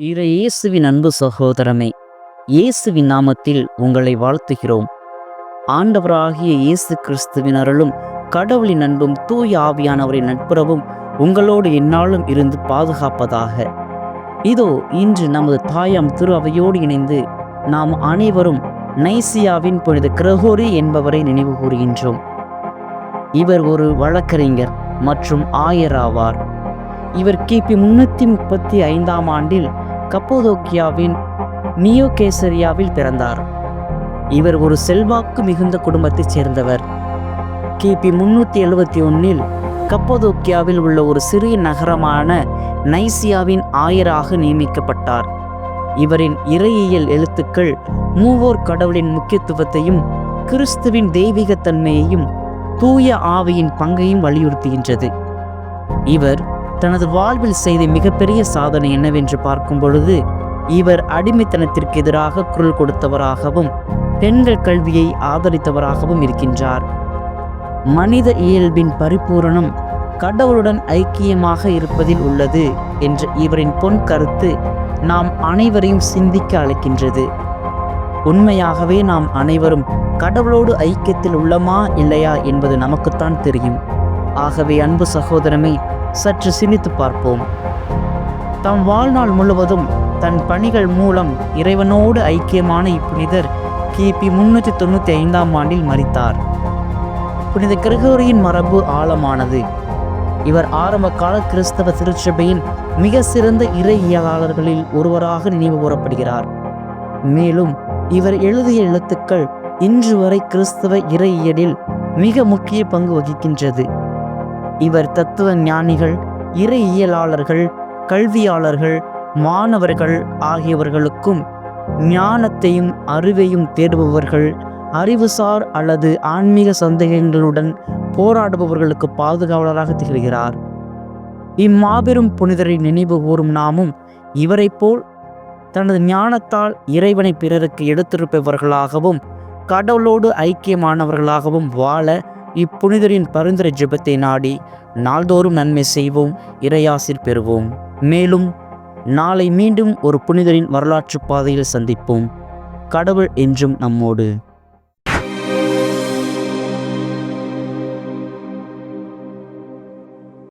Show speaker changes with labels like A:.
A: இயேசுவின் அன்பு சகோதரமே, இயேசுவின் நாமத்தில் உங்களை வாழ்த்துகிறோம். ஆண்டவராகிய இயேசு கிறிஸ்துவின் அருளும் கடவுளின் அன்பும் தூய ஆவியானவரின் நட்புறவும் உங்களோடு எந்நாளும் இருந்து பாதுகாப்பதாக. இதோ இன்று நமது தாயாம் திரு அவையோடு இணைந்து நாம் அனைவரும் நைசியாவின் புனித கிரகோரி என்பவரை நினைவு கூறுகின்றோம். இவர் ஒரு வழக்கறிஞர் மற்றும் ஆயராவார். இவர் கிபி 335ஆம் ஆண்டில் கப்போதோக்கியாவின் நியோகேசரியாவில் பிறந்தார். இவர் ஒரு செல்வாக்கு மிகுந்த குடும்பத்தைச் சேர்ந்தவர். கிபி 371இல் கப்போதோக்கியாவில் உள்ள ஒரு சிறிய நகரமான நைசியாவின் ஆயராக நியமிக்கப்பட்டார். இவரின் இறையியல் எழுத்துக்கள் மூவோர் கடவுளின் முக்கியத்துவத்தையும் கிறிஸ்துவின் தெய்வீகத்தன்மையையும் தூய ஆவியின் பங்கையும் வலியுறுத்துகின்றது. இவர் தனது வாழ்வில் செய்த மிகப்பெரிய சாதனை என்னவென்று பார்க்கும் பொழுது, இவர் அடிமைத்தனத்திற்கு எதிராக குரல் கொடுத்தவராகவும் பெண்கள் கல்வியை ஆதரித்தவராகவும் இருக்கின்றார். மனித இயல்பின் பரிபூரணம் கடவுளுடன் ஐக்கியமாக இருப்பதில் உள்ளது என்ற இவரின் பொன் கருத்து நாம் அனைவரையும் சிந்திக்க அழைக்கின்றது. உண்மையாகவே நாம் அனைவரும் கடவுளோடு ஐக்கியத்தில் உள்ளமா இல்லையா என்பது நமக்குத்தான் தெரியும். ஆகவே அன்பு சகோதரமே, சற்று சிந்தித்து பார்ப்போம். தம் வாழ்நாள் முழுவதும் தன் பணிகள் மூலம் இறைவனோடு ஐக்கியமான இப்புனிதர் கிபி 395ஆம் ஆண்டில் மரித்தார். புனித கிரகோரியின் மரபு ஆழமானது. இவர் ஆரம்ப கால கிறிஸ்தவ திருச்சபையின் மிக சிறந்த இறையியலாளர்களில் ஒருவராக நினைவு கூறப்படுகிறார். மேலும் இவர் எழுதிய எழுத்துக்கள் இன்று வரை கிறிஸ்தவ இறையியலில் மிக முக்கிய பங்கு வகிக்கின்றது. இவர் தத்துவ ஞானிகள், இறையியலாளர்கள், கல்வியாளர்கள், மாணவர்கள் ஆகியவர்களுக்கும் ஞானத்தையும் அறிவையும் தேடுபவர்கள், அறிவுசார் அல்லது ஆன்மீக சந்தேகங்களுடன் போராடுபவர்களுக்கு பாதுகாவலராக திகழ்கிறார். இம்மாபெரும் புனிதரை நினைவு கூறும் நாமும் இவரை போல் தனது ஞானத்தால் இறைவனை பிறருக்கு எடுத்திருப்பவர்களாகவும் கடவுளோடு ஐக்கியமானவர்களாகவும் வாழ இப்புனிதரின் பரிந்துரை ஜெபத்தை நாடி நாள்தோறும் நன்மை செய்வோம், இறையாசிர் பெறுவோம். மேலும் நாளை மீண்டும் ஒரு புனிதரின் வரலாற்று பாதையில் சந்திப்போம். கடவுள் என்றும் நம்மோடு.